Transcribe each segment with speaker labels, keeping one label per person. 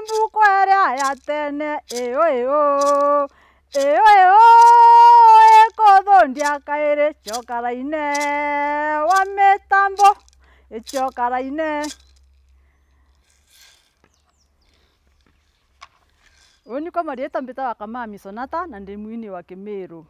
Speaker 1: mbukwere ya tene ekothondia kaire chokaraine wa mitambo chokaraine. Uniko marieta mbita wa Kamami Sonata na ndi mwini wa Kimiru.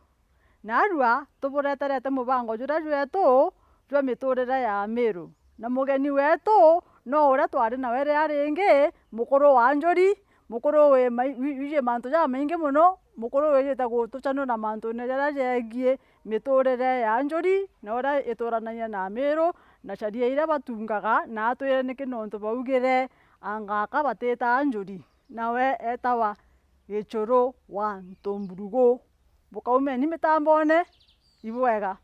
Speaker 1: Na arua tubureterete mubango jura jwetu jwa miturire ya Miru. Na mugeni wetu no uria twari na were aringi mukuru wa Njuri, mukuru wije mantu ja maingi muno, mukuru wije gutucanura mantu ne jara jengie miturire ya Njuri na uria ituranagia na Miru na caria iria batungaga na atwire niki nontu baugire angaka batita Njuri nawe etawa Gichuru wa Ntumburugu. Bukaumeni mitambone ibwega.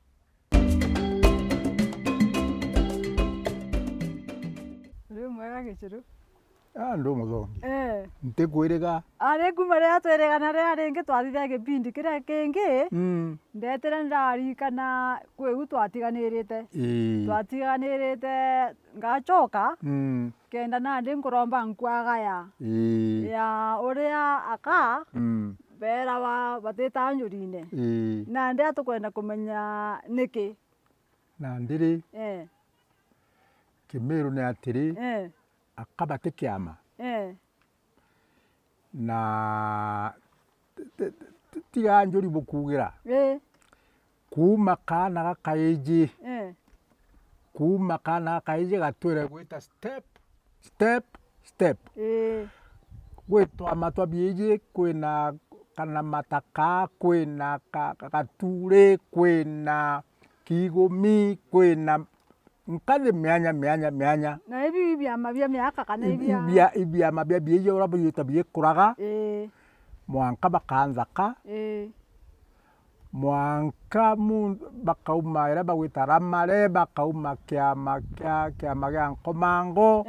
Speaker 1: Uri mwega Gichuru?
Speaker 2: Ndo muthongi. Ntikwiriga.
Speaker 1: Ari kuma ria twirega na ria ringi twathithia gipindi kiria kingi. Ndetire ndarikana kwigu twatiganirite. Twatiganirite ngacoka. Kenda nandi nkuromba nkwagaya. Ya uria aka. Bera wa batita Njurine. Na ndia tukwenda kumenya niki.
Speaker 2: Na ndiri. Kimiru ni atiri. Akabate kiama. Na tiga Njuri bukugira. Kuma kana gakaiji. Kuma kana gakaiji gatwire gwita step. Gwitwa matwa bieji kwina kana mataka, kwina kature, kwina kigumi, kwina nkaze mianya.
Speaker 1: Na ibi byama bya myaka kana
Speaker 2: ibyama bya bieji ora biyita biyekuraga. Mwanka bakanzaka. Mwanka bakauma era bagwita ramare, bakauma kiama gya nkomango.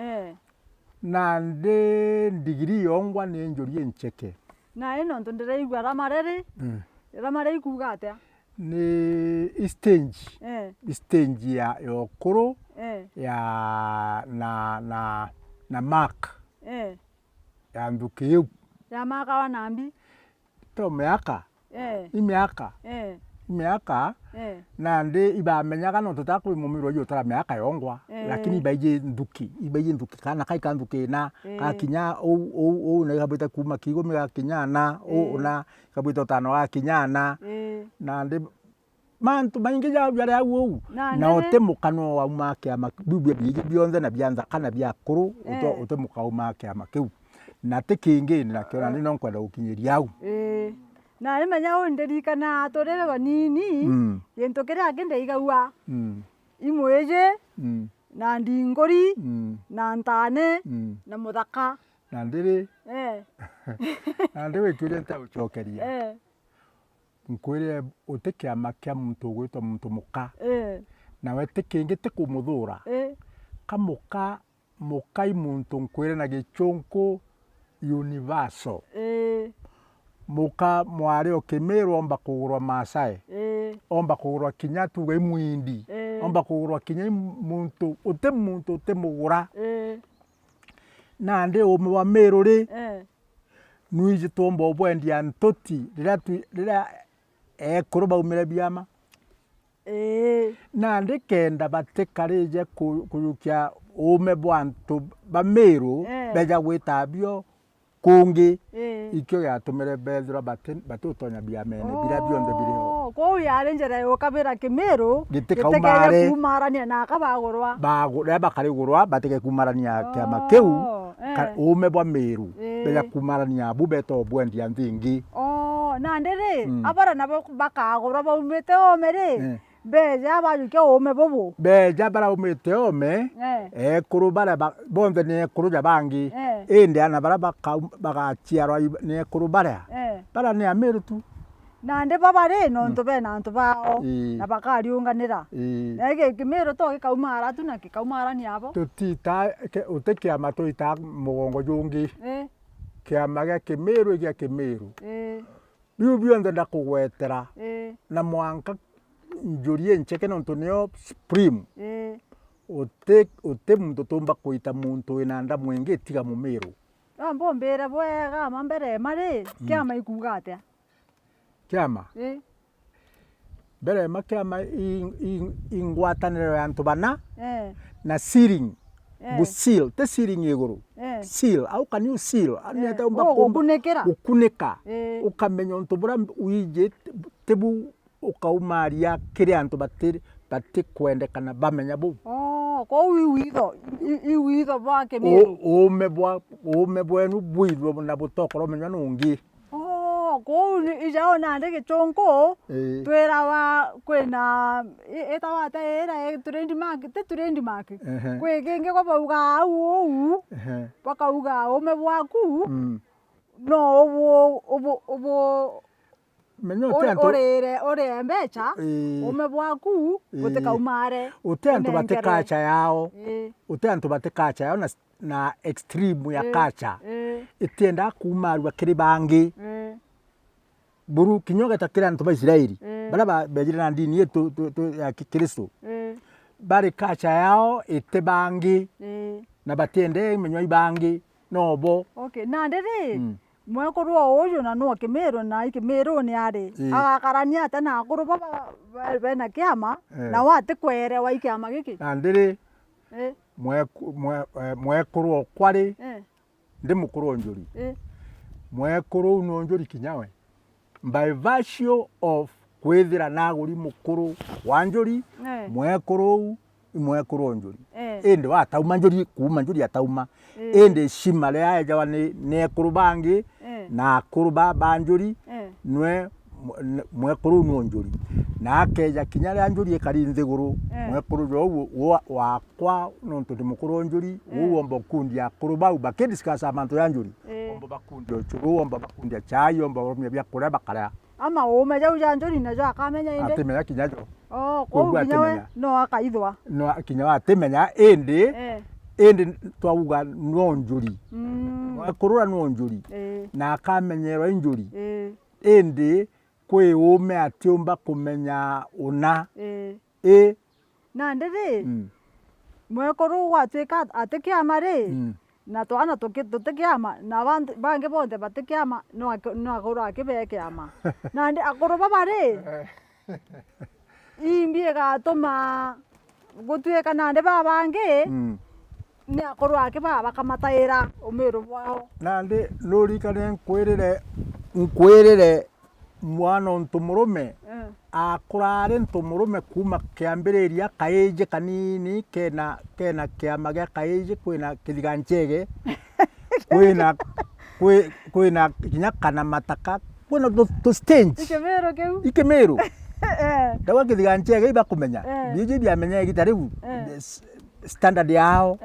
Speaker 2: Nande ndigiri yongwa ni Njuri encheke.
Speaker 1: Na ino ndiraigwa ramareri. Ramareri kuga atia?
Speaker 2: Ni stage ya okuru ya na mark. Ya ndukiu.
Speaker 1: Ya maka wa nambi.
Speaker 2: To miaka. Miaka. Nande ibamenyaga no tutaku mumiro yo tara miaka yongwa. Lakini ibaije nduki kana kai kanduki na kakinya o na gabita kuma kigo me kakinya na na gabita tano kakinya na nande mantu maingi ja byara wo na otemukano wa make amabibye byonze na byanza kana byakuru otemuka wa make amakiu na tekingi na kyo ndi nonkwenda ukinyiria au.
Speaker 1: Na imenya ndirikana turebe banini yento kira kinde igawa imweje na ndingori na ntane na muthaka
Speaker 2: na ndiri na ndiwe kire nta uchokeria nkwire utekia makia muntu gwitwa muntu muka na wetekingi tekumuthura kamuka mukai muntu nkwire na gichonko universal muka mwari o Kimiru omba kugurwa Masai omba kugurwa Kinyatu ga Mwindi omba kugurwa Kinya muntu utemugura nande omu wa Miru ri nuiji tomba obwendia ntoti rira kuruba umire byama nande kenda batekarije kuyukia ume bwantu ba Miru beja gwitabyo kungi ikyo yatumire bethura batutonya byamene bira byonde biriho
Speaker 1: ko yare njera yo kabira Kimiru
Speaker 2: gitekaumare
Speaker 1: kumarania na kabagurwa
Speaker 2: bagura bakarigurwa bateke kumarania kiama keu ume bwa Miru beja kumarania bubeto bwendia nthingi
Speaker 1: na ndere abara nabo bakagurwa baumete omere beja bayuke ome bobo
Speaker 2: beja bara umete ome kuru bara bonde ne kuru jabangi ende ana bara bagachiarwa ne kuru bara ne Amiru tu
Speaker 1: nande babare no ntobe na ntobao na bakariunganira ege Kimiru to gikaumara tu na gikaumara ni abo
Speaker 2: tutita utekia matoita mugongo jungi kiama gya Kimiru gya Kimiru biu bionde ndakugwetera na mwanka Njuri encheke no ntoneo supreme Uti muntu tumba kuita muntu wina ndamu ingi tiga mumiru.
Speaker 1: Mbombera bwega mambere mari kiama ikuga atia.
Speaker 2: Kiama? Mbere ma kiama ingwataniro ya antu bana na sealing. Gusil, te sealing iguru. Seal, au can you seal? Aneta ukuneka. Ukamenya untu bura uije tebu ukaumaria kiri antu bati kwendekana bamenya bu.
Speaker 1: Ko iwitho bwa Kimiru.
Speaker 2: Ume bwenu bwitho na butokoro menya nungi.
Speaker 1: Ko ijao nande gichonko twera wa kwina etawa ta era trend mark kwe genge ko bauga au bakauga ume bwaku no obo
Speaker 2: menyo
Speaker 1: tanto ore mbecha ume bwaku guteka umare
Speaker 2: utanto batekacha yao utanto batekacha yao na extreme ya kacha itienda kumarwa kiri bangi buru kinyoga takira antu ba Israeli bara bejira na dini yetu ya Kristo bari kacha yao ite bangi na batende menywa ibangi nobo
Speaker 1: na ndere mwekoro oyo na no Kimiru na Kimiru ni ari agakarania ata na akuru baba bena kiama na wate kwere wa kiama giki
Speaker 2: na ndere mwekoro kwari ndi mukuru njuri mwekoro no njuri kinyawe by virtue of kwithira naguri mukuru wa njuri mwekoro njuri ende watauma njuri kuma njuri atauma ende shimale ajawa ne kurubangi na kuruba banjuri nwe mwekoro no njuri na keja kinyale anjuri ekari nziguru mwekoro jo wakwa no ntundi mukuru njuri uombo kundia kuruba ubake discuss amanto yanjuri ombo bakundi ochuru ombo bakundi chayo ombo romya bya kura bakara
Speaker 1: ama ume jau janjuri na jo akamenya inde
Speaker 2: atemenya kinyajo
Speaker 1: ko kinyawe no akaithwa
Speaker 2: no kinyawa atemenya ende twauga no njuri kurura no njuri na akamenyerwa injuri ende kwe ume atiumba kumenya una
Speaker 1: na ndere mwekoro watweka atekiama ri na twana tutekiama na bange bonde batekiama no akoro akibekiama na ndi akoro baba ri imbie gatuma gutweka na ndi babange ni akoro akiba kamataira umiru bwao
Speaker 2: na ndi lurikane nkwirire mwana ntumurume akurare ntumurume kuma kiambiriria kaije kanini kena kiama gya kaije kwina kithiganchege kwina kinya kana mataka kwina to stage Ikimiru dawa kithiganchege iba kumenya bije byamenya gitariu standard yao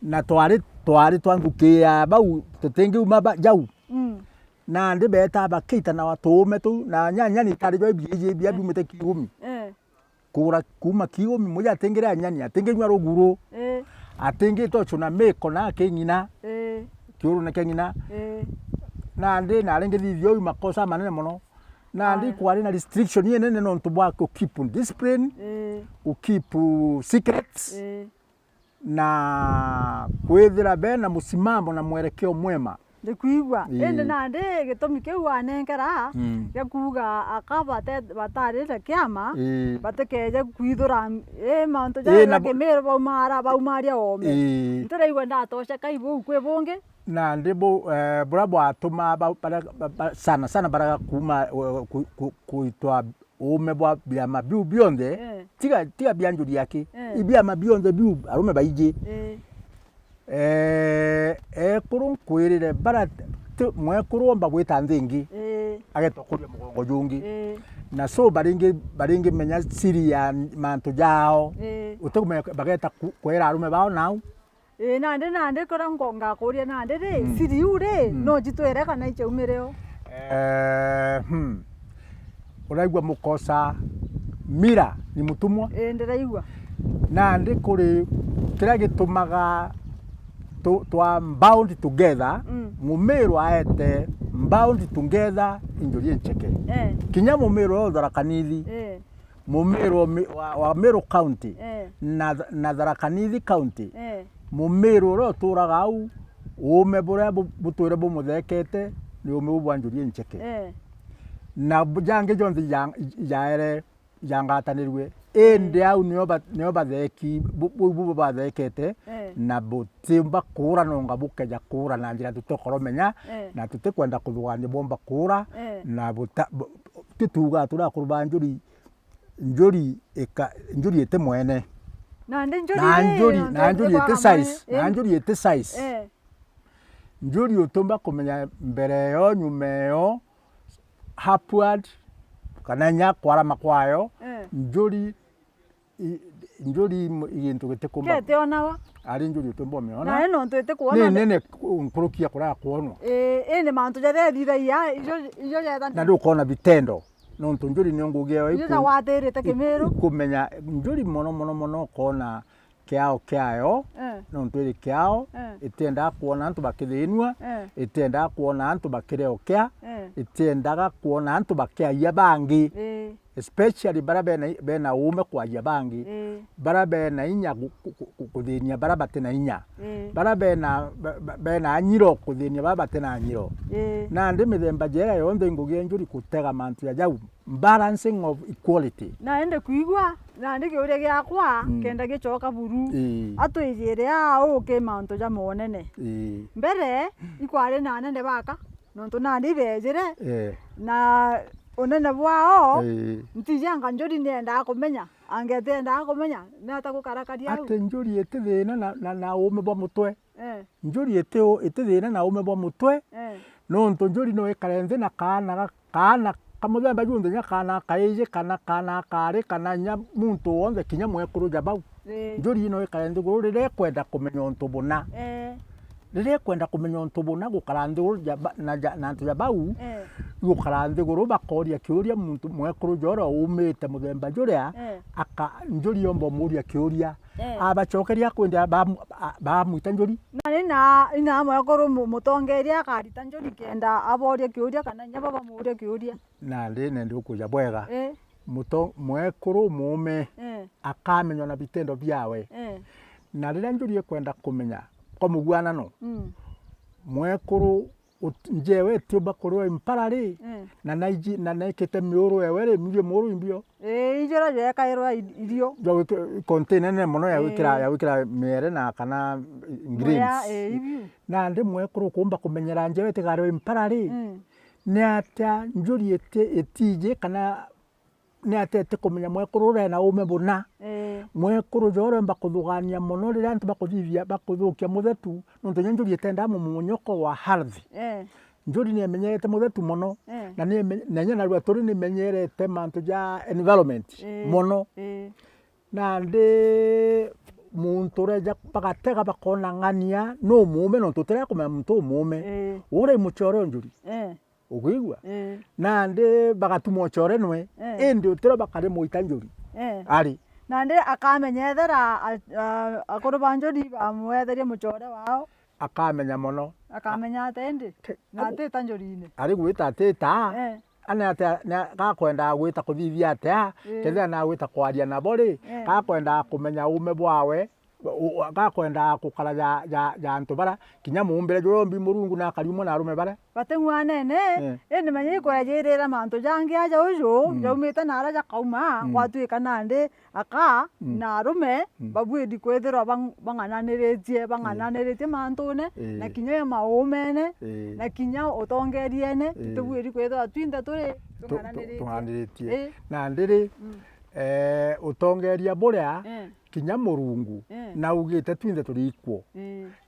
Speaker 2: na twari twangukia bau tutengi uma jau na ndi beta bakita na watume tu na nyanya kari jo bije bia bimete kiumi kura kuma kiumi moja atengera nyanya atengenywa ruguru atenge to chuna meko na kengina kiuru na kengina na ndi na renge thio makosa manene muno na ndi kwari na restriction yene no ntubwa ko keep discipline keep secrets na kwethira bena musimamo na mwerekeo mwema
Speaker 1: ndikuigwa ende nande gitumi kiu anenkera ya kuga akabate batarire kiama batekeje kwithura manto ja Kimiru baumaria ome ntireigwa ndatosha kaibu kwe bonge
Speaker 2: na ndibo burabo atuma sana baraga kuma kuitwa ume bwa biama biu bionde tiga bianjuri yake ibiama bionde biu arume baije kurun kwirire bara mwekuromba gwita nthingi agetokuria mugongo jungi na so baringi menya siri ya mantu jao utume bageta kwera arume bao nau
Speaker 1: nande kora ngonga kuria nande ri siri ure no jitwere kana iche umireo uraigwa
Speaker 2: mukosa mira ni mutumwa
Speaker 1: ndiraigwa
Speaker 2: nande kuri kira gitumaga twa bound together mumiru aete bound together injuri ncheke kinya mumiru odara kanithi Mumiru wa Meru County na Tharaka Nithi County mumiru ro turaga au ume buria butwire bumuthekete ni ume bwanjurie ncheke na jange jonthi jaere jangatanirwe ende au nio batheki bu bathekete na butimba kura nonga bukeja kura na njira tutokoromenya na tutikwenda kuthugania bomba kura na tutuga turakurba njuri ete mwene na njuri ete size njuri utumba kumenya mbere yo nyume yo upward kana nya kwara makwayo njuri igintu gite kumba
Speaker 1: kete onawa
Speaker 2: ari njuri utumba miona
Speaker 1: na no ntwete kuona
Speaker 2: nene nkurukia kura kuonwa
Speaker 1: ene mantu jare thitha ya ijo jeta
Speaker 2: na ndukona vitendo no njuri ni ngugeo
Speaker 1: ijo na waterete Kimiru
Speaker 2: kumenya njuri mono kona kiao no ntwiri kiao itenda kuona antu bakithinwa itenda kuona antu bakireokea itendaga kuona antu bakiaia bangi especially bara bena ume kwaia bangi bara bena inya kuthinia bara batena inya bara bena anyiro kuthinia bara batena anyiro na ndi mithemba jera yonthe ngugie njuri kutega mantu ya jau balancing of equality
Speaker 1: na ende kuigwa na ndi giuria giakwa kenda gicoka buru atwijire ke mantu ja monene mbere ikware na nende baka nontu na ndi bejire na unene bwao ntijanga njuri nenda kumenya angetenda kumenya nata gukarakaria au
Speaker 2: ate njuri ete thina na ume bwa mutwe njuri ete thina na ume bwa mutwe nontu njuri no ikarenze na kana kamuthemba junthe nya kana kaije kana kari kana nya muntu wonse kinya mwekuru jabau njuri no ikarenze gurire kwenda kumenya untu buna rire kwenda kumenya untu buna gukara nthiguru na antu jabau gukara nthiguru bakoria kiuria muntu mwekuru joro umite muthemba juria aka njuri yombo muria kiuria abacokeria kwenda bamwita njuri
Speaker 1: na ina mwekuru mutongeria akarita njuri kenda aboria kiuria kana nya baba muria kiuria
Speaker 2: na ndi ukuja bwega mwekuru mume akamenya na vitendo vyawe na rira njuri kwenda kumenya kwa mugwanano mwekuru njewe tiuba kurwa imparari na naikite miuru ewe mije muru imbio
Speaker 1: ijora je kairwa irio
Speaker 2: jo container ne mono ya wikira mere na kana greens na ndi mwekuru kumba kumenyera njewe tigarwa imparari ne ata njuri etije kana ne atete kumenya mwekuru re na ume buna mwekuru joro mba kuthugania muno rira antu bakuthithia bakuthukia muthetu nontu njuri etenda mumunyoko wa health njuri ni menyerete muthetu muno na ni nenya na rwaturi ni menyerete mantu ja environment muno na ndi muntu reja pagatega bakona ngania no mume nontu tere kumenya muntu mume ure muchoro njuri ugwigwa na ndi bagatumwo chore nwe indi utira bakare muita njuri ari
Speaker 1: na ndi akamenyethera akuru banjuri bamwetherie muchore wao
Speaker 2: akamenya muno
Speaker 1: akamenya atendi na atita njuri-ini
Speaker 2: ari gwita atita ana ata gakwenda gwita kuthithia atia ketha na gwita kwaria na bori gakwenda kumenya ume bwawe gakwenda gukara ja antu bara kinya mumbere jorombi murungu na kariumo na arume bara
Speaker 1: batengwa nene ene manyi kwarajirira mantu jangi aja uju jaumite na araja kauma gwatuika nandi aka na arume babwedi kwethirwa bangananiritie mantune na kinya maumene na kinya utongeriene tubwedi kwethirwa twinde turi
Speaker 2: tunganiritie na ndiri utongeria buria kinya murungu na ugite twinde turi ikwo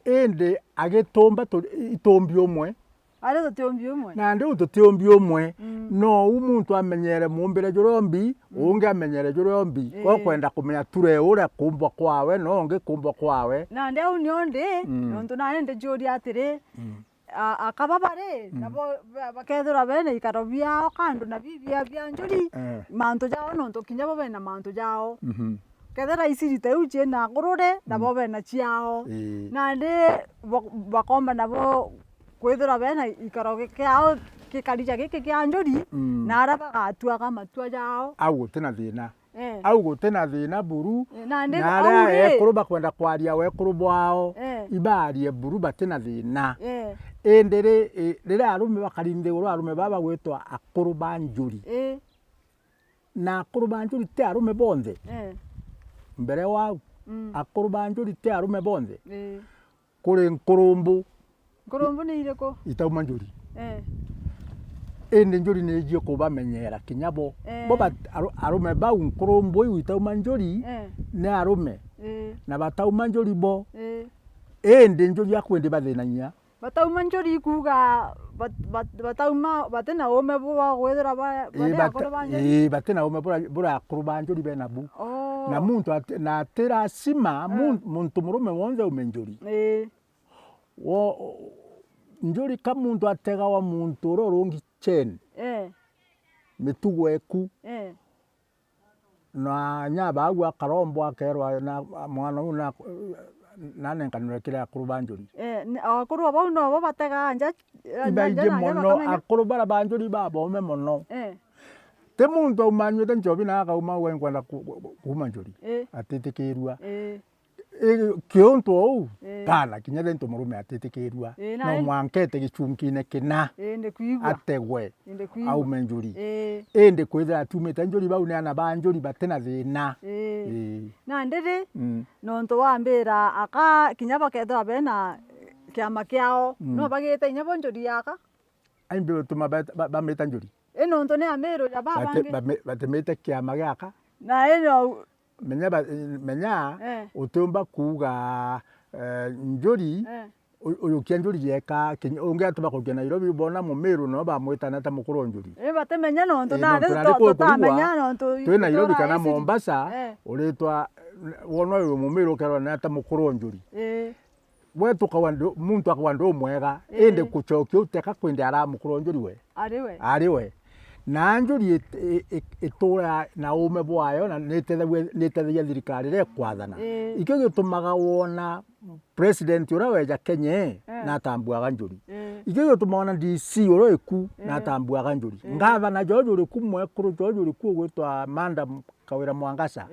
Speaker 2: indi agitumba itumbi umwe
Speaker 1: ari tutumbi umwe
Speaker 2: na ndi tutumbi umwe no umuntu amenyere mumbire jorombi unge amenyere jorombi ko kwenda kumenya ture ure kumbwa kwawe no unge kumbwa kwawe
Speaker 1: na ndi uniondi nontu na ndi jodi atiri akababare nabo bakethura bene ikaro biao kandu na bibia bia njuri mantu jao nontu kinya bobe na mantu jao kethera isirite uche na ngurure nabo bena chiao na ndi bakomba nabo kwithira bena ikaro kiao kikarija giki kia njuri na ara bagatua matua jao
Speaker 2: au tena thina au gutena thina buru
Speaker 1: na
Speaker 2: aria ekuru bakwenda kwaria wekuru bwao ibarie buru batena thina indi riria arume bakarindithirwo arume baba gwitwa akuru ba njuri na akuru ba njuri ti arume bonthe mbere wao akuru ba njuri ti arume bonthe kuri nkurumbu
Speaker 1: ni iriko
Speaker 2: itauma njuri indi njuri ni ijio kubamenyera kinyabo bo arume bau nkurumbu iu itauma njuri ni arume na batauma njuri bo indi njuri akwendi bathinanyia
Speaker 1: batauma njuri kuga batauma batena ome bwa gwethera
Speaker 2: batena ome bura akuru ba njuri bena bu na muntu na atira sima muntu murume wonze umenjuri wo njuri ka muntu atega wa muntu urorungi chen mitugo eku na nyaba agwa karombo akerwa na mwana una nane kanure kile akuru banjuri
Speaker 1: akuru abo no bo batega anja
Speaker 2: ibaije mono akuru bara banjuri babo me mono te muntu umanyu te njobi na akauma wenkwenda kumanjuri atetekirwa kionto ou kana kinyere nto murume atetekirwa no mwankete gichunkine kina ategwe au menjuri ende kwetha atumete njuri bau ne ana banjuri batena thina
Speaker 1: na ndiri nonto wambira aka kinyaba ketha bena kiama kiao no bagete nyabo njuri yaka
Speaker 2: aimbe tuma bameta njuri
Speaker 1: nonto ne amero ya babange
Speaker 2: batemete kiama gaka
Speaker 1: na eno
Speaker 2: menya utumba kuga njuri uyu kia njuri yeka unge atuma kugena Nairobi bona mumiru no bamwitana ta mukuru njuri
Speaker 1: batemenya nonto na tutamenya nonto
Speaker 2: twe Nairobi kana Mombasa uritwa wono uyu mumiru kerwa na ta mukuru njuri wetu kawando muntu akwando mwega ende kuchokyo uteka kwenda ara mukuru njuri we ariwe na njuri itura na ume bwayo na netethagia thirikari ria kwathana ikyo gitumaga wona president ura weja Kenya na tambuaga njuri ikyo gitumaga DC ura iku na tambuaga njuri ngavana George uri kumwe kuru George uri ku gwitwa Manda Kawira Mwangasa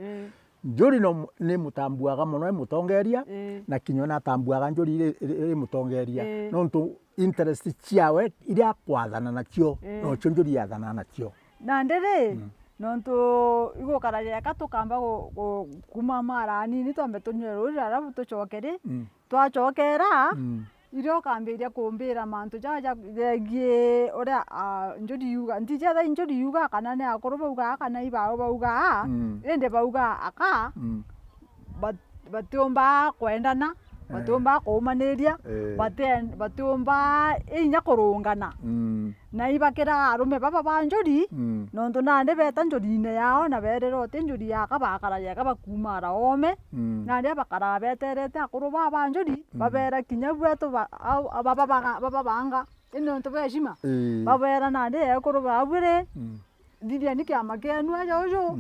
Speaker 2: njuri no ni mutambuaga muno mutongeria na kinyo na tambuaga njuri iri mutongeria nontu interest ciawe iria kwathana nakio no njuri yathana nakio
Speaker 1: na ndere nontu igukaraja katukamba kuma marani ni twambe tunyero rara tuchokere twachokera irio kambiria kumbira mantu jaja gie ora njuri yuga ndija tha njuri yuga kana ne akoro bauga kana ibao bauga ende bauga aka batiomba kwendana batumba kuumaniria batumba inya kurungana na ibakira arume baba banjuri nontu nande beta njurine yao na berero ti njuri yaka bakara yaka bakumara ome nande bakara beterete akuru baba banjuri babera kinya bwetu baba banga inontu beshima babera nande akuru babure ndiria nikiama kianu ajojo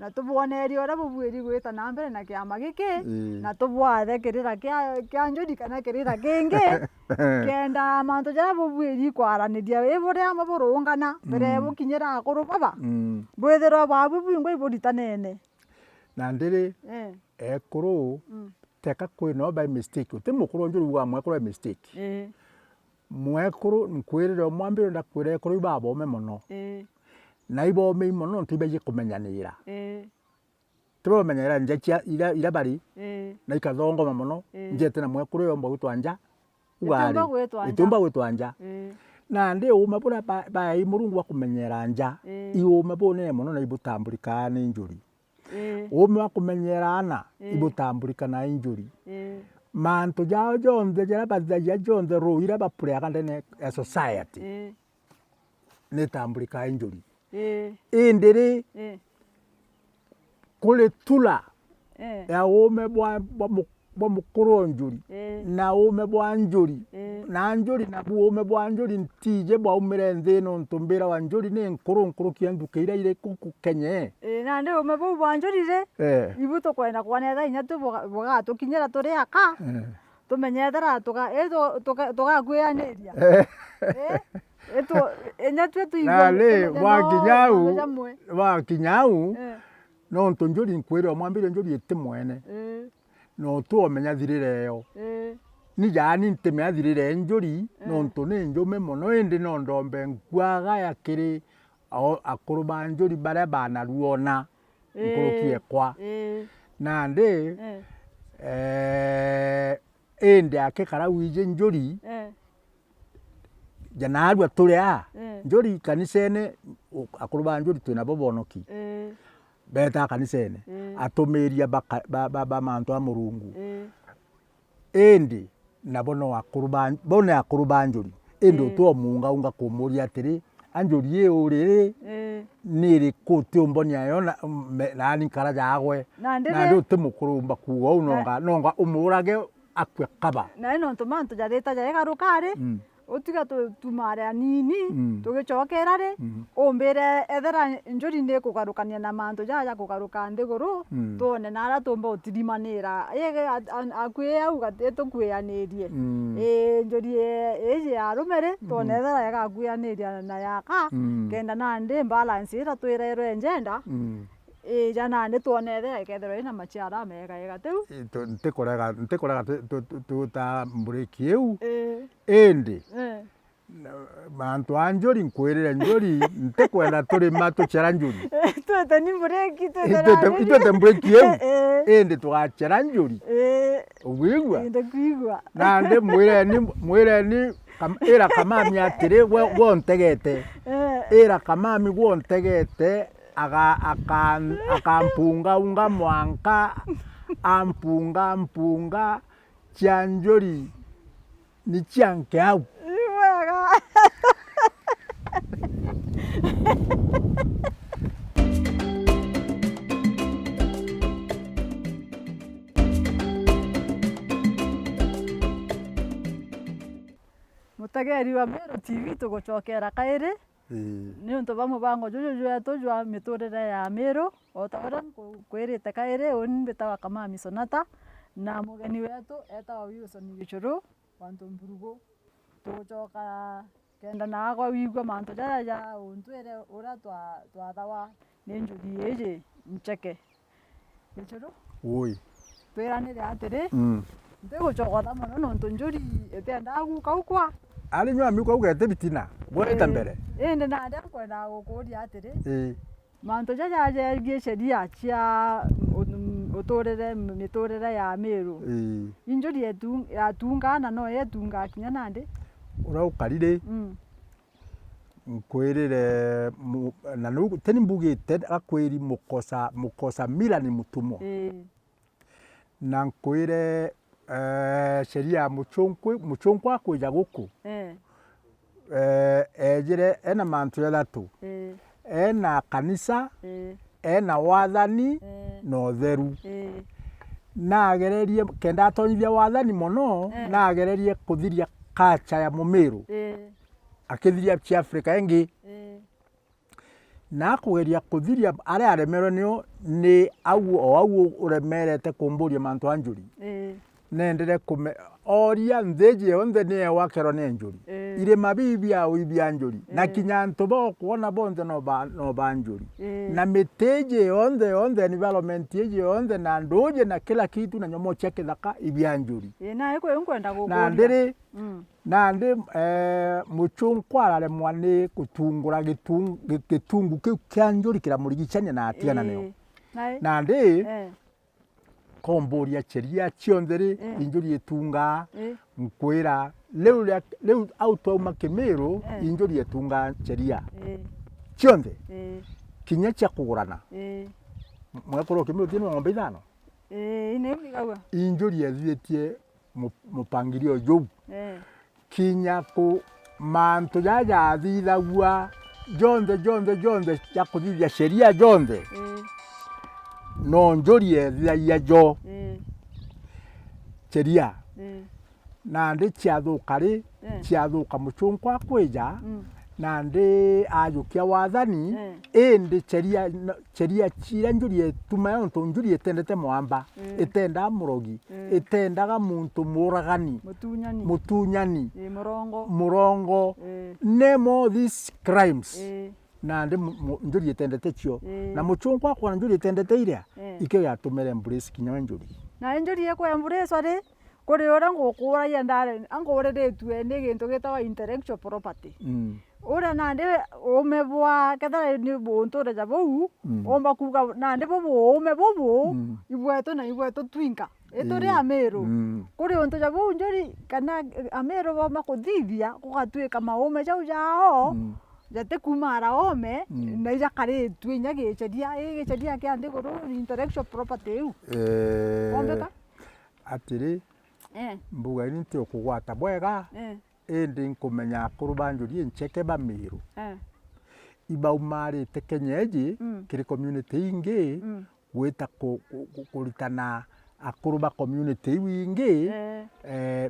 Speaker 1: na tubonerio ra bubwiri gwita na mbere na kiama giki na tubwathe kirira kia njuri kana kirira kingi kenda mantu jara bubwiri kwaraniria ibure amaburungana mbere bukinyira akuru baba bwithirwa babu bwingwa iburitanene
Speaker 2: na ndiri ekuru teka kwino by mistake uti mukuru njuri wa mwekuru mistake mwekuru nkwirire mwambire ndakwire ekuru baba ome muno na ibo me mono ntibeje kumenyanira tibo menyera nje ira bari na ikathongo mono njete na mwekuru yo mbagutwa nja ugari itumba gwitwa nja na ndi uma bura ba imurungu wa kumenyera nja iuma bone mono na ibutambulika ni njuri uma kumenyerana ibutambulika na injuri mantu jao jonde jara bazaja jonde ruira bapurega ndene society ni tambulika injuri indiri kule tula ya ume bwa mukuru njuri na ume bwa njuri na njuri na ume bwa njuri ntije bwa umire nthino ntumbira wa njuri ni nkuru kiandukeira ile kuku Kenya
Speaker 1: na ndi ume bwa njuri re ibuto kwenda kwanetha inya tuboga tukinyira turi aka tumenyethera tuga kwiyaniria
Speaker 2: eto enya twetu igwa wa kinyau nontu njuri nkwira mwambire njuri ite mwene no tu omenya thirire yo ni jani ntemenya thirire njuri nontu ni njume muno indi no ndombe nkwaga yakiri akuru ba njuri baria banaruona nkurukie kwa nandi indi akikara wije njuri janarua turia njuri kanisene akuru ba njuri twina bobonoki beta kanisene atumiria ba mantu a Murungu indi nabo no akuru ba njuri indi utu munga kumuria atiri anjuri ye uriri niri kutumbonia yo na ni kara jagwe na ndu timukuru kuwa unonga umurage akwe kaba
Speaker 1: na ino ntumantu jareta jagarukari utiga tumare anini tugicokera ri umbire ethera njuri ni kugarukania na mantu jaja kugaruka ndiguru tuone nara tumba utirimanira yege akwe au gatetukwianirie njuri iji arumere tuone ethera yagakwaniria na yaka kenda nandi balance ira twirerwe njenda jana nä tuone thä ikethero ä na maciara mega ega tä u
Speaker 2: ntä korega tå ta mbårä u ĩndĩ mantu a njũri nkwä rä re njũri ntä kwenda tå rä ma tå cera njũri itwete mbårä ä u ĩndĩ tå gacera njũri å gwigua na ndä mwä reni ä ra kamami atä rä wontegete ä ra kamami wontegete akampunga unga mwanka ampunga cia njũri ni cianke au
Speaker 1: mutegeri wa Meru TV tugucokera kairi ni untu bwa mubango juju jwetu jwa miturire ya Meru otaura kwirite kairi uni mbitawa Kamami Sonata na mugeni wetu etagwo Wilson Gichuru wantu mburugu tugucoka kenda nagwa wigua mantu jaja untwire uria twathawa ni njuri iji ncheke Gichuru
Speaker 2: ui
Speaker 1: twiranire atiri ndigucogotha muno nontu njuri itendaa guka ukwa
Speaker 2: ari nywa mi ko ugete bitina gweta mbere
Speaker 1: indi nandi akwenda gukuria atiri mantu jaja jegie sheria cia uturire miturire ya Meru injuri yatunga na no yetunga kinya nandi
Speaker 2: ura ukarire nkwirire na no teni mbugite akwiri mukosa mila ni mutumo na nkwire sheria muchonkwa kwija guku ejire ena mantu yathatu ena kanisa ena wathani na utheru nagererie kenda atonyithia wathani muno nagererie kuthiria culture ya Mumiru akithiria cia Africa engi na kugeria kuthiria aria aremerwo nio ni au uremerete kumburia mantu anjuri nendere kume oria ntheje yonthe ni wakero ne njuri ire mabibi au ibia njuri na kinya ntobo kuona bonze no ba njuri na meteje yonthe environment yeje yonthe na ndoje na kila kitu na nyomo cheke thaka ibia njuri
Speaker 1: na iko nkwenda gukuria
Speaker 2: na ndiri na ndi muchunkwara mwane kutungura gitungu kiu kia njuri kira murigicania na atiana neo na ndi komboria cheria ciontheri injuri etunga nkwira leu auto makemero injuri etunga cheria cionthe kinya cia kugurana mwekoro kemero tino ngombe ithano
Speaker 1: ine migagwa
Speaker 2: injuri ethitie mupangirio jou kinya ku mantu jaja thithagua jonthe ya kuthithia sheria jonthe no njuri ethiagia jo cheria na ndi ciathuka ri ciathuka muchunkwa kwija na ndi ajukia wathani indi cheria chira njuri etuma yonto njuri etendete mwamba etenda murogi etendaga muntu muragani mutunyani
Speaker 1: murongo
Speaker 2: name all these crimes na ndi njuri yetendete cio na muchungwa kwa njuri yetendete iria ikio ya tumere embrace kinya njuri
Speaker 1: na njuri ye kwa embrace ari kuri ora ngukura ya ndare angureretwe ni gintu gitawa intellectual property ura nandi umebwa ketha ni buntu reja bou omba kuga nandi bobu ume bobu ibweto na ibweto twinka etore Ameru kuri untu ja bou njuri kana Ameru bo makuthithia kugatwika maume jau jao jate kumara ome na ija kare twinya gicedia kia ndi guru intellectual property eu ombeka
Speaker 2: atiri mbuga ini nti okugwata bwega indi nkumenya akuru banjuri encheke ba Meru ibaumarite kenyeji kiri community ingi gwita kuritana akuru ba community wingi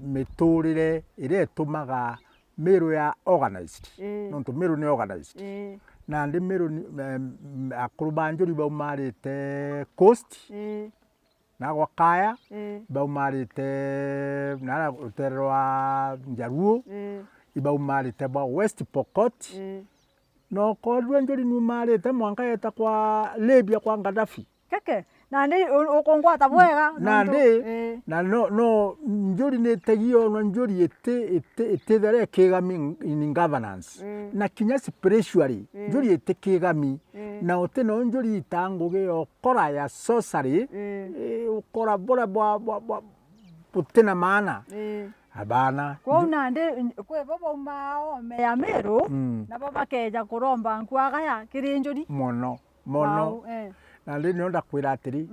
Speaker 2: miturire ire tumaga Meru ya organized nonto Meru ni organized na ndi Meru akuru banjuri baumarite coast na gwakaya baumarite na uterwa Njaruo ibaumarite ba West Pokot no kodwe njuri numarite mwanka yeta kwa Libya kwa Gaddafi
Speaker 1: keke nandi ukongwata bwega
Speaker 2: nandi na no njuri ne tegio no njuri ete dere kegami in governance na kinya spiritually njuri ete kegami na ote no njuri itanguge okora ya sorcery ukora bora bwa putena maana abana
Speaker 1: kwa nandi kwe babo mao me ya Meru na baba keja kuromba nkwaga ya kirinjuri
Speaker 2: mono na ndi no ndakwira atiri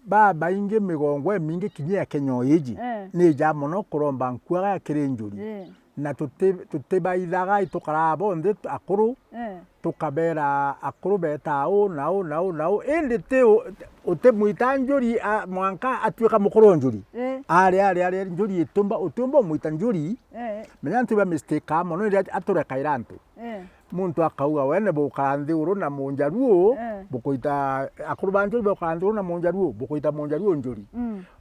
Speaker 2: baba inge migongo emingi kinya Kenya yiji ni ja mono kuromba nkwaga ya kirinjuri na tutebaithaga itukara bonde akuru tukabera akuru betao nao indi te utemuita njuri mwanka atwika mukuru njuri ari njuri utumba muita njuri menya ntiba mistake mono iri atureka irantu muntu akauga wene bukaranthi uru na Munjaruo bukuita akuru banjuri bukaranthi uru na Munjaruo bukuita Munjaruo njuri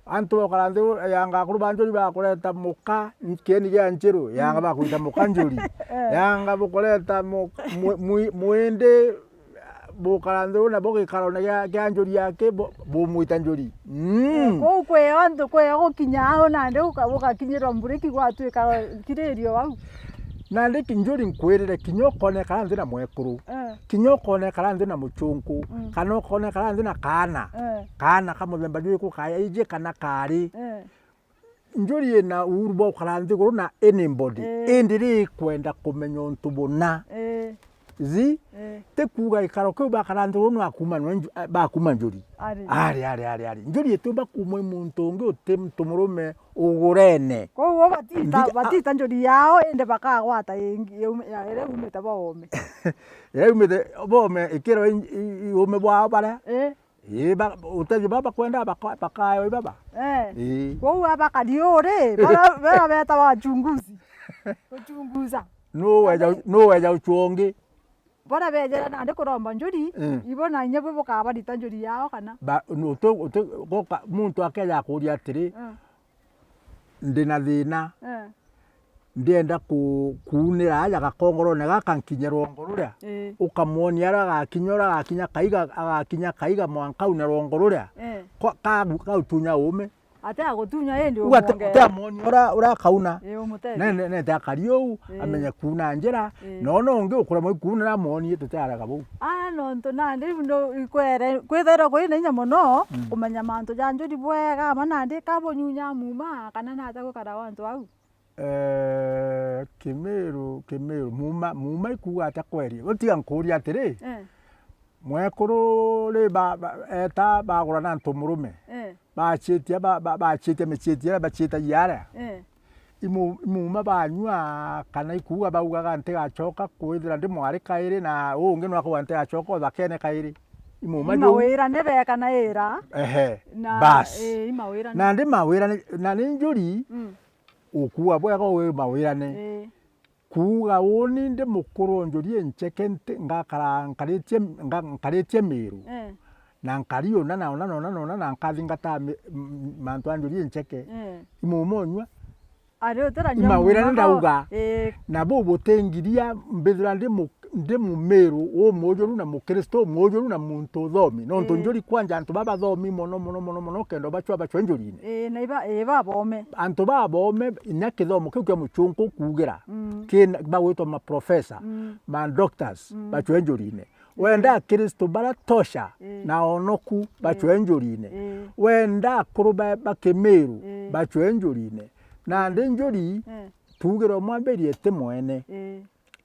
Speaker 2: antu bukaranthi yanga akuru banjuri bakureta muka nkeni gya nchiru yanga bakuita muka njuri yanga bukureta muende bukaranthi uru na bugikarona gya njuri yake bumuita njuri
Speaker 1: ko kwe antu kwe gukinya aho nande ukakinyira mburiki gwatwika kirerio wau
Speaker 2: na ndi kinjuri nkwirire kinyokone karanthi na mwekuru kinyokone karanthi na muchunku kanokone karanthi na kana kamuthemba ndiku kaya ije kana kari njuri na urbo karanthi guru na anybody indiri kwenda kumenya ntubuna zi te kuga ikaro ko ba karanthi guru ba kuma njuri ari njuri etumba kumwe muntu ngi utem tumurume ugurene
Speaker 1: ko wo batita njuri yao ende bakagwata ere umeta bome
Speaker 2: ere umete bome ikero ume bwa bara ba utaji baba kwenda bakayo baba
Speaker 1: ko abakadiore bara beta wachunguzi kuchunguza
Speaker 2: no weja uchonge
Speaker 1: bora bejera nande kuromba njuri ibona nyebe bukaba ditanjuri yao kana
Speaker 2: ba no to goka muntu akeja kuria atiri ndina thina ndienda kuunira aja gakongoro na gakankinyerwo ngoruria ukamuonia agakinya kaiga mwanka una rongoruria ka utunya ume
Speaker 1: ate agutunya endi
Speaker 2: ugonge moni ora kauna ne ta kario amenya kuna njera no ngi ukura mo kuna moni tutara gabu
Speaker 1: no nto nandi ndo ikwere kwethera kwina nya mono kumenya mantu janjuri bwega manandi kabonyunya muma kana nata gukara wantu au
Speaker 2: Kimeru muma ikuga atakweri utiga nkuria atiri mwekuru ri eta bagura na ntumurume bachitia mechitia bachita yara imuma banywa kana ikuga baugaga ntega choka kwithira ndi mwari kairi na ungi no akwa ntega choka bakene kairi imuma
Speaker 1: jo mawira ne beka na era
Speaker 2: bas
Speaker 1: imawira
Speaker 2: na ndi mawira na njuri ukuwa bwega we mawira ne kuga woni ndi mukuru njuri encheke ngakara nkaretie Meru na nkario na nkathingata mantu anjuri encheke imumonywa
Speaker 1: ari utera
Speaker 2: nyama mawira ndauga na bo botengiria mbethira ndi ndi mumeru o mojoru na mukristo mojoru na muntu thomi no njuri kwanja antu baba thomi mono kendo bachwa njurine
Speaker 1: na iba bome
Speaker 2: antu baba bome inyake thomo kyo muchungu kugira kin bagwitwa ma professor ma doctors bachwa njurine wenda kristo bara tosha na onoku bachwa njurine wenda kuruba bakemeru bachwa njurine na ndi njuri tugira mwamberi ete mwene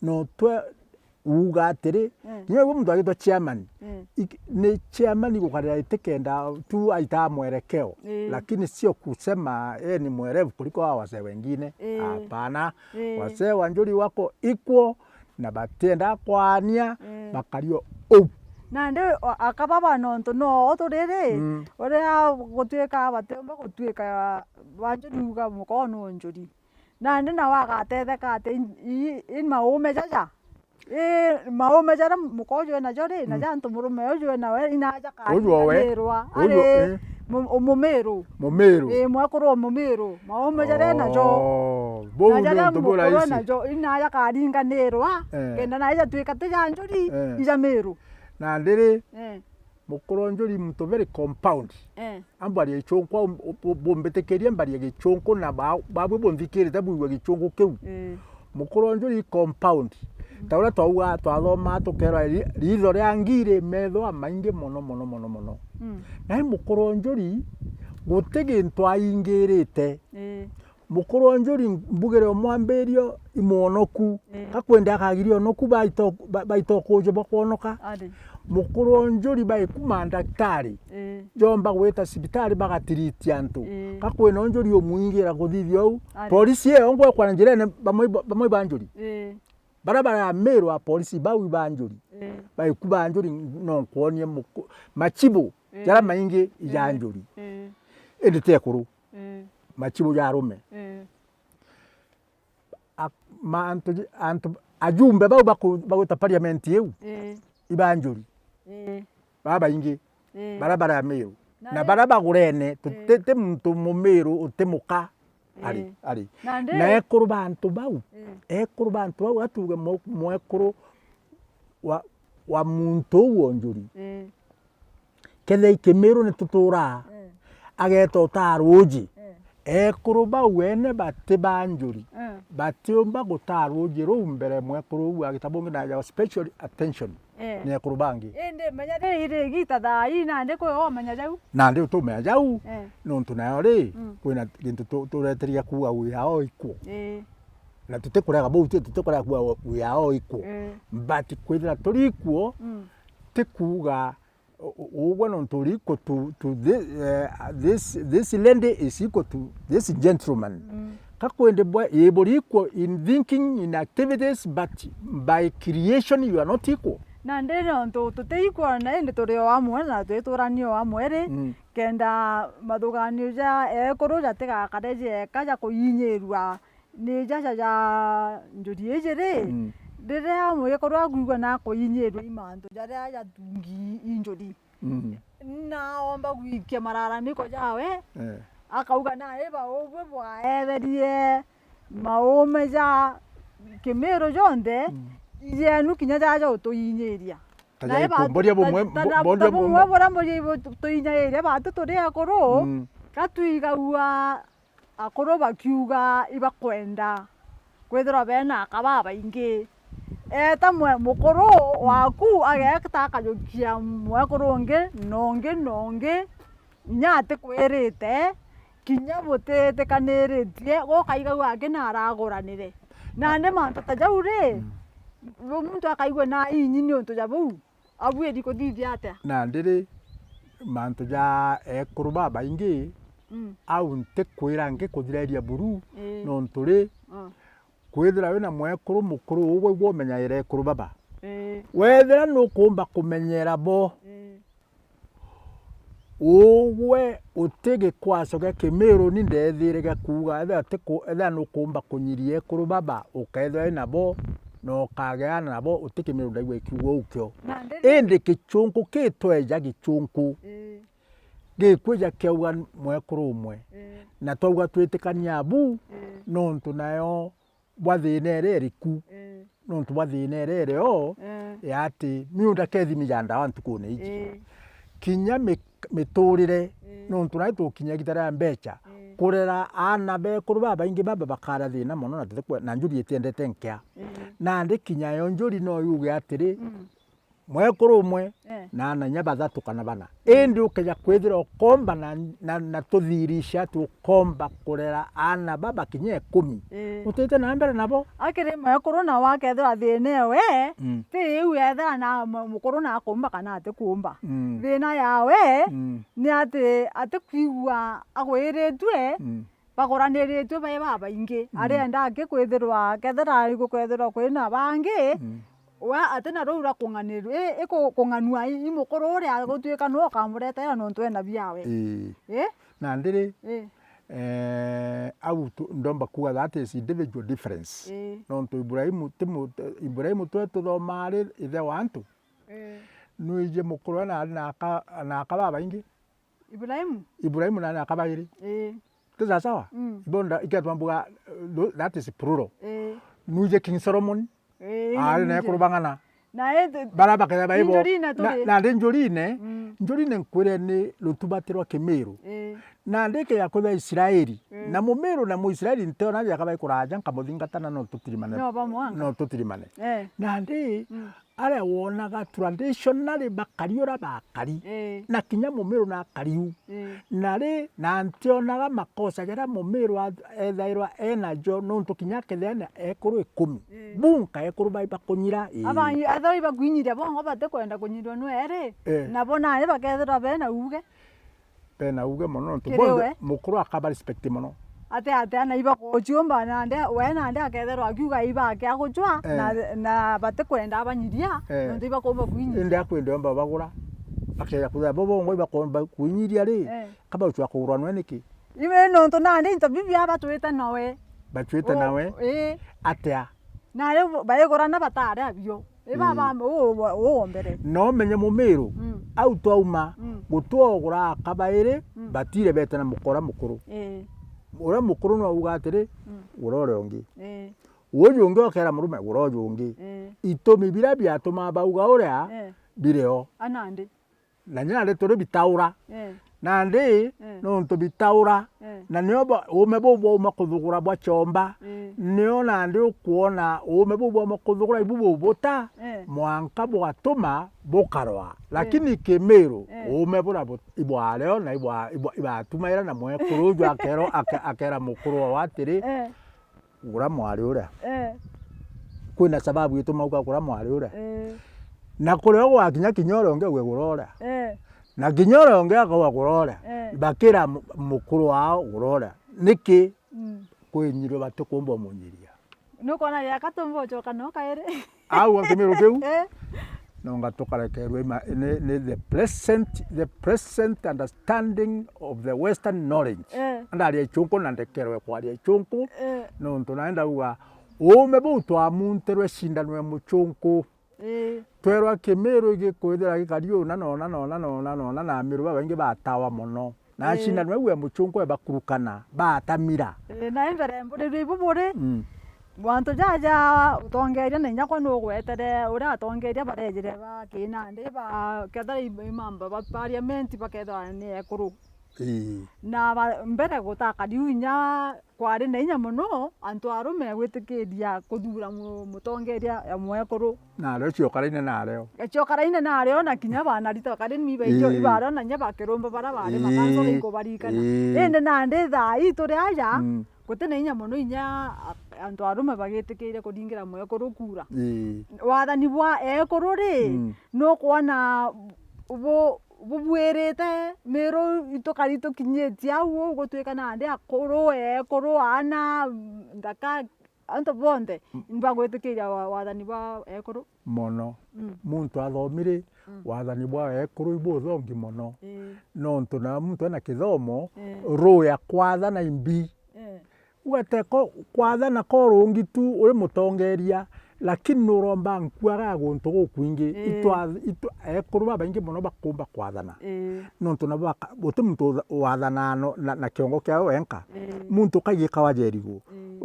Speaker 2: no twa uga tere niwe mtu agitwa chairman ni chairman gukarira itekenda tu aita mwerekeo lakini sio kusema ni mwerevu kuliko hao wazee wengine hapana wazee wa njuri wako equal na batenda kwania bakario
Speaker 1: na ndi akababa nonto no turere ore gutweka batemba gutweka banjuruga mukono njuri na ndi na wagateteka ate in maume jaja maume jara mukojo na jore na janto murume ojo na we inaja ka ojo ale mumeru mwakoro mumeru maume jara na jo na jara mukoro na jo inaja ka ringa nerwa kenda na ija twika te janjuri ija meru
Speaker 2: na ndiri mukoro njuri mto very compound ambari echonko bombetekeria mbari echonko na babwe bonvikire tabu echonko keu mukoro njuri compound taura twa thoma tukera ritho ria ngire metho amainge mono na mukoro njuri gutege ntwa ingirite mukoro njuri mbugere mwamberio imonoku kakwenda kagirio noku baito kojo bakonoka mukoro njuri bai kumanda daktari jomba gweta sibitari bagatiriti antu kakwena njuri omuingira kuthithio polisi ongwe kwa njirene bamwe banjuri barabara ya meru wa polisi bawi banjuri bai kubanjuri no kwonie machibu jara maingi ijanjuri edite kuru machibu ya rume antu ajumbe bagweta parliament yeu ibanjuri baba ingi barabara ya meru na barabara gurene tutete muntu mumeru utemuka ari na ekuru bantu bau atuge mwekuru wa muntu wonjuri kethe kemeru ne tutura ageto taruji ekuru bau wene bate banjuri batiomba gutaruji rumbere mwekuru agitabonge na special attention ne ekuru bangi
Speaker 1: ende manyade ire gita dai na nde ko manya jau
Speaker 2: na nde to menya jau nontu nayo ri kwina gintu tureteria kuwa uyao iko na tutekurega bo tutekurega kuwa uyao iko but kwithira turikuo tikuga ugwa nontu riko to this lady is equal to this gentleman kakwende boy yebori equal in thinking in activities but by creation you are not equal
Speaker 1: na ndeno nto tuteikwa na ende turio amwe na tweturanio amwe ri kenda mathuganio ja ekoro jatega kadeje kaja kuyinyerwa ni jaja ja njuri ejere ndire amwe ekoro agugwa na kuyinyerwa imanto jaria ya dungi injuri na omba gwikia mararamiko jawe akauga na eba obwe bwa everie maume ja kimero jonde yenu kinya jaja utoyinyeria
Speaker 2: na bomboria bomwe
Speaker 1: bora mboje utoyinyeria batu turi akoro katwiga uwa akoro bakiuga ibakwenda kwethira bena akababa ingi eta mukoro waku agekta kajokia mwekoro nonge nyate kwerete kinya botete kaneritie gokaiga wake naragoranire nande manto tajaure muntu akaigwe na inyini onto jabu abwe diko dithia ate
Speaker 2: na ndiri manto ja ekuru baba ingi au nte kwira nge kuthireria buru no nturi kwithira wina mwekuru mukuru ugwe gwomenya ire ekuru baba wethira nukumba kumenyera bo ugwe utege kwacoge kimero ni ndethire gakuga etha nukumba kunyirie ekuru baba ukethira nabo no kageana nabo utikimiro ndaigwe kiugo ukyo ende kichunku kitweja gichunku gikweja kiauga mwekuru umwe na twauga twitikania bu nontu nayo bwa thina ere riku nontu bwa thina ere o ya ati miunda kethimi ya ndawa ntukune iji kinya miturire nontu nai tukinya gitara mbecha kurera ana bekuru babaingi baba bakara thina mono na tete na njuri etiendete nkea na ndi kinya yo njuri no yuge atiri mwekuru umwe na ananya bathatu kana bana indi ukeja kwithira ukomba na tuthirisha tukomba kurera ana baba kinye 10 utete na mbere nabo
Speaker 1: akiri mwekuru na wakethira thina we ti iu ethira na mukuru na akumba kana ati kumba thina yawe ni ati kwigua agwiritwe bagoraniritwe bai babaingi arienda akikwithirwa kethira igukwethirwa kwina bangi wa atena rura kunganiru kunganua imukuru ria gutwika no kamureta no ntwena biawe
Speaker 2: na ndiri au ndomba kuga that is individual difference no ntu Ibrahimu twetu thomari ithe wantu nuije mukuru na akababa ingi Ibrahimu na akabairi tisa sawa ibonda ikatwambuga that is plural nuije King Solomon ari ne kurubangana
Speaker 1: na
Speaker 2: baraba kaya baibo na njurine nkwire ni rutubatirwa Kimiru na ndike yakoba Israeli na mumiru na Muisraeli ntona yakabai kuraja nkamuthingatana no tutirimane na ndi ale wonaga traditionally bakariora bakari na kinya mumiru na kariu nari na ntionaga makosa jara mumiru ethairwa enajo no ntukinya kethena ekuru 10 bunka ekuru bai bakunyira
Speaker 1: abanyi athoi bakunyira bongo bate kwenda kunyirwa nwere na bona ari bakethira bena uge mono ntubonde mukuru akaba respect mono
Speaker 2: ate
Speaker 1: na iba kuchumba na nde wena nde akethera akiuga iba akyaguchwa na bate kwenda abanyiria nde iba komba kuinyiria
Speaker 2: nde akwenda omba bagura akeya kuya bobo ngo iba komba kuinyiria ri kaba uchwa kurwa nweniki
Speaker 1: ime no nto na nde ntabibi aba twita nawe
Speaker 2: batwita nawe atea
Speaker 1: na re bayegora na batare abyo iba bambe o mbere
Speaker 2: no menye mumiru au twauma gutwogura akabaire batire betana mukora mukuru ura mukuru no uga atiri urore ongi uyu ongi okera murume uroje ongi itomi bira byatuma bauga uria bireo
Speaker 1: anande
Speaker 2: na nyale tore bitaura nande no nto bitaura na nyoba umebo makuthugura bwa chomba nio nande ukuona umebo makuthugura ibubo bota mwanka bwatuma bokarwa lakini Kimiru umebura ibwaleo na ibatumaira na mwekuru jwa akera mukuru watiri ura mwari uria kwina sababu ituma ukakura mwari uria na kureo gwakinya kinyoro onge gwegurora na kinyoro onge akawagurora bakira mukuru wao gurora niki kwinyiro batukumba munyiria
Speaker 1: nuko na yakatumbo choka no kaere
Speaker 2: au Kimiru keu no ngatokarekerwe ne the present understanding of the western knowledge andari chunko nandekerwe kwari chunko no ntunaenda uga umebu twamunterwe sindanwe muchunko twerwa Kimiru igikwithira gikario na na miru babangi batawa mono na sindanwe uwe muchunko bakurukana batamira
Speaker 1: na embere mburi buburi wanto jaja utongeria nenya kwa no gwetere ura tongeria barejire ba kina ndi ba kethara imamba ba parliament bakethwa ni ekuru na mbere gutaka diunya kwari nenya muno antu arume gwitikiria kuthura mutongeria ya mwekuru
Speaker 2: na reo ciokaraine
Speaker 1: na reo na kinya bana rita kari miba ijo ibara na nya bakiromba bara bare makanzo iko barikana ende na ndi thai turi aja gutene inya muno inya antu arume bagitikire kudingira mwekuru kura wathani bwa ekuru ri no kuona bubwirite mero itokarito kinyetia au gutwika na ndi akuru ekuru ana ndaka anto bonde mbagwitikiria wathani bwa ekuru
Speaker 2: mono muntu athomire wathani bwa ekuru ibuthongi mono no ntuna muntu ena kithomo ruya kwathana imbi ugateko kwathana korungi tu uri mutongeria lakini nuromba nkwaga guntu gukwingi ekuru babangi muno bakumba kwathana no ntuna buti muntu wathana na kiongo kiao enka muntu kagika wajerigo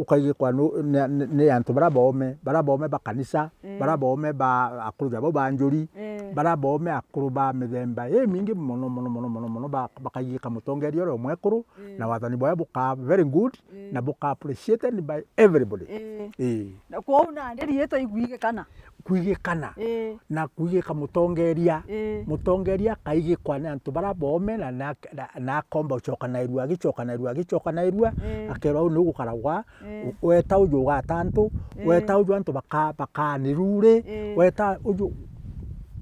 Speaker 2: ukaigikwa ni antu bara bome ba kanisa bara bome ba akuru jabo ba njuri bara bome akuru ba mithemba mingi mono bakaigika mutongeria ro mwekuru na wathani boya buka very good na buka appreciated by everybody
Speaker 1: na kwa una ndiri yeto
Speaker 2: kuigikana na kuigika mutongeria kaigikwa ni antu bara bome na komba ucokanairu agicokanairu akero au nugukaragwa weta uju gatantu weta uju antu bakanirure weta uju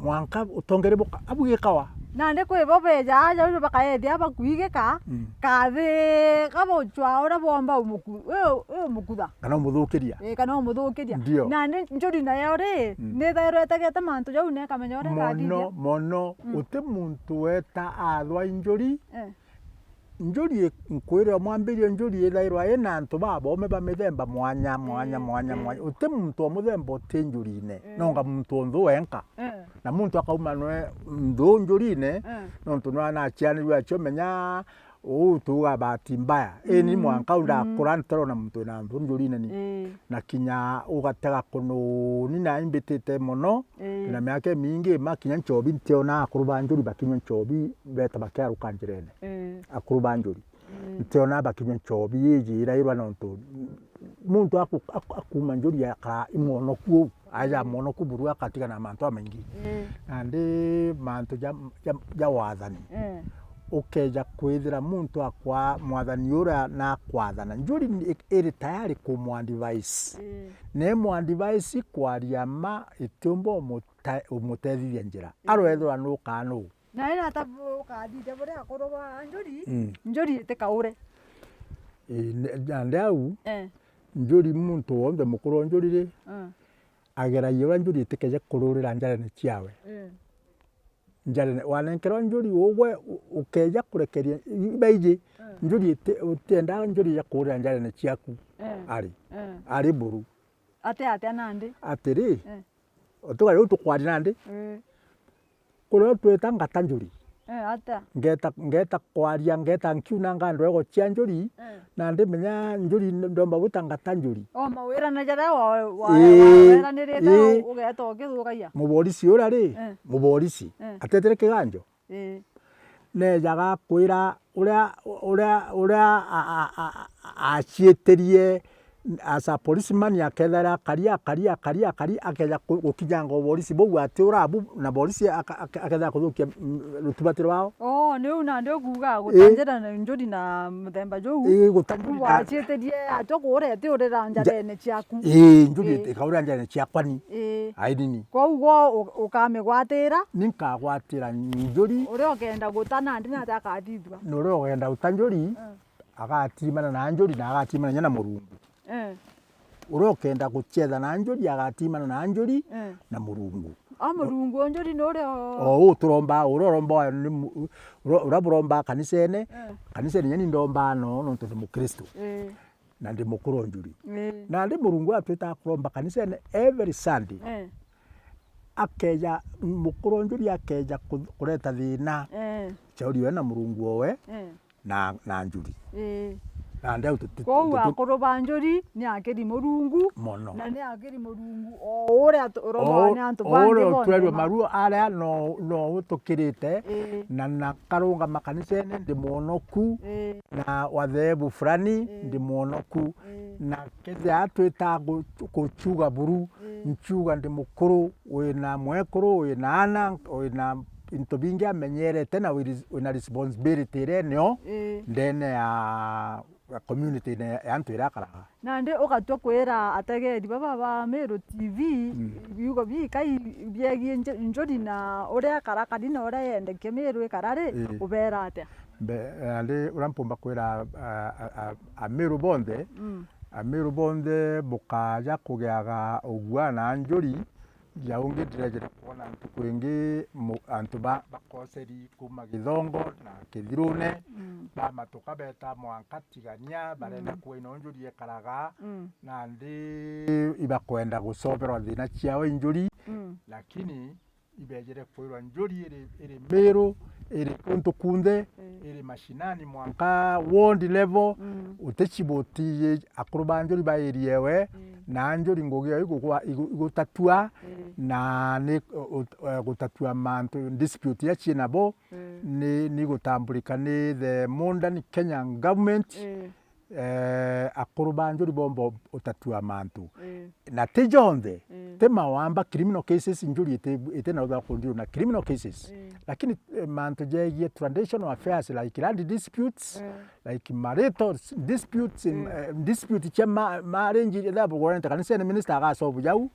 Speaker 2: mwanka utongere buka abugikawa
Speaker 1: na nde kwibo beja aja uju bakaendia bakuigika kathi kabo chwa ora bomba umukutha
Speaker 2: kana umuthukiria
Speaker 1: kana umuthukiria na nde njuri na yore ne thairo etagete mantu jau ne kamenya ora
Speaker 2: kadithia mono uti muntu weta athwa njuri njuri nkwire mwambirio njuri ithairwa ina antu babome ba mithemba mwanya uti muntu muthemba uti njurine nonga muntu nthu wenka na muntu akauma nwe nthu njurine nontu nwana achianirwe acho menya tuga bahati mbaya ni mwanka undakura ntoro na muntu na nthu njurine ni na kinya ugatega kuno ni na imbitite muno na miaka mingi makinya nchobi ntiona akuru ba njuri bakinya nchobi beta bakiaruka njirene akuru ba njuri ntiona bakinya nchobi yijira irwa nontu muntu akuma njuri yaka imono ku aja mono ku buru akatiga na mantu amengi ande mantu ja wathani ukeja kwithira muntu akwa mwathani ura na kwathana njuri iri tayari kumwandivice ne mwandivice kwaria ma itumbo umutethithia njira arwethwa nukanu
Speaker 1: na ina tabu kadide bore akoroba njuri itekaure
Speaker 2: ande au njuri muntu wonde mukuru njuri agera yura njuri itikeje kururira njarene ciawe njarene wanenkero njuri wowe ukeja kurekeria ibaije njuri utenda njuri ya kurira njarene ciaku ari buru
Speaker 1: ate nandi
Speaker 2: atiri otuga utukwari nandi kuro tweta ngata njuri
Speaker 1: ata
Speaker 2: ngeta kwaria ngeta nkiuna ngandwe go cia njuri na ndimenya njuri ndomba gutangata njuri
Speaker 1: mawira na jara wera nireta ugeta ukithukaia
Speaker 2: muborisi ura ri muborisi atetere kiganjo ne jaga kwira uria acietirie asa policeman yakethera karia akeja gukinyanga borisi bou ati urabu na borisi aketha kuthukia rutubatiro wao
Speaker 1: ni una ndio kuga gutanjira na njuri na muthemba jou gutanjira acieterie atoko urete urira njarene ciaku
Speaker 2: njuri ikaura njarene ciakwa ni aidini
Speaker 1: kwa ugo ukamigwatira
Speaker 2: ninkagwatira njuri
Speaker 1: uria ukenda gutana ndina atakadithwa
Speaker 2: nuria ukenda utanjuri agatimana na njuri na agatimana nyana murungu uria ukenda gucetha na njuri agatimana na njuri na murungu
Speaker 1: murungu njuri nuria
Speaker 2: turomba uroromba ura buromba kanisene nyeni ndomba no nontu ndi mukristo na ndi mukuru njuri na ndi murungu atwita kuromba kanisene every Sunday akeja mukuru njuri akeja kureta thina chauriwe na murungu owe na njuri
Speaker 1: kwa akoroba njuri ni akiri murungu na ni akiri murungu uria uroba ni antu bangi
Speaker 2: bonde ore maru aria no tukirite na karunga makanisene ndi muonoku na wathebu fulani ndi muonoku na keze atwita guchuga buru nchuga ndi mukuru wina mwekuru wina ana wina into bingi amenyerete na wina responsibility renio ndene ya community ya antu irakaraga
Speaker 1: na ndi ugatwa kwira ategeri baba ba Meru TV yugo bi kai biegi njuri na uria karakari na uria yendeke Meru ikarari ubera ate
Speaker 2: ndi urampumba kwira a Meru bonde bukaja kugiaga ugwana njuri yaungi direjere kuona antu kwingi antu bakoseri kuma Githongo na Kithirune bamatuka beta mwankatigania barenda kuina njuri ekaraga na ndi ibakwenda gucoberwa thina ciao njuri lakini ibejere kwirwa njuri iri Meru iri kuntu kunde iri mashinani mwanka ward level utechibotiye akuru ba njuri ba eriyewe na njuri ngogiyo igutatua na ni gutatua mantu dispute ya chinabo ni gutambulika ni the modern Kenyan government akuru ba njuri bombo utatua mantu na tejonde tema wamba criminal cases njuri ite na oda kundiru na criminal cases lakini mantu je traditional affairs like land disputes like marital disputes dispute chama marriage da bugorenta kanise na minister ga so bujau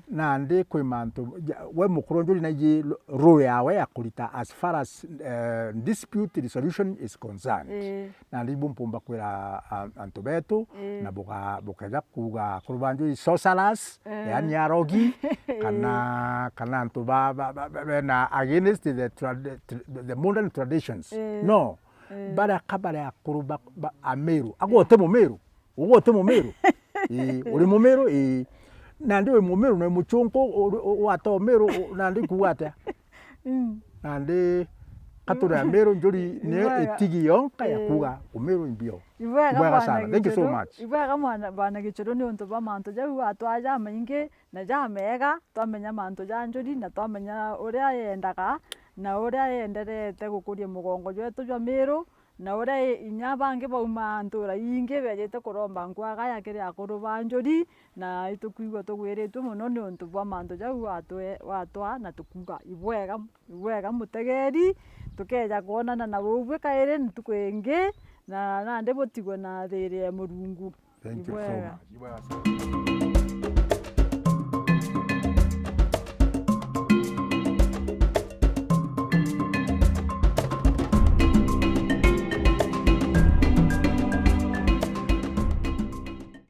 Speaker 2: na ndi kwe mantu we mukuru njuri na je role yawe akulita as far as dispute resolution is concerned na ndi bumpumba kwera antobeto na bukaja kuga kurubanjo socialas yani arogi kana antoba na against the modern traditions no bara kabara kuruba ameru agote mu meru uri mu meru nandi we mu meru no muchonko wato meru nandi kuwata nandi katura meru njuri ne etigi yonka ya kuga umeru mbio
Speaker 1: ibwega
Speaker 2: sana. Thank you so much.
Speaker 1: Ibwega mwana bana gichuru ni untu ba mantu ja atwaja mainge na ja mega twamenya mantu ja njuri na twamenya uria yendaga na uria yenderete gukuria mugongo jwetu jwa Meru na uria inya bange bauma ntura inge bejete kuromba nkwaga yakire akuru ba njuri na itukuigwa tugwiritwe muno ni untu bwa mantu ja watwa na tukuga ibwega mutegeri tukeja kuonana na bubwe kaire nitukwenge na nande botigwa na thiri ya Murungu.
Speaker 2: Thank you so much.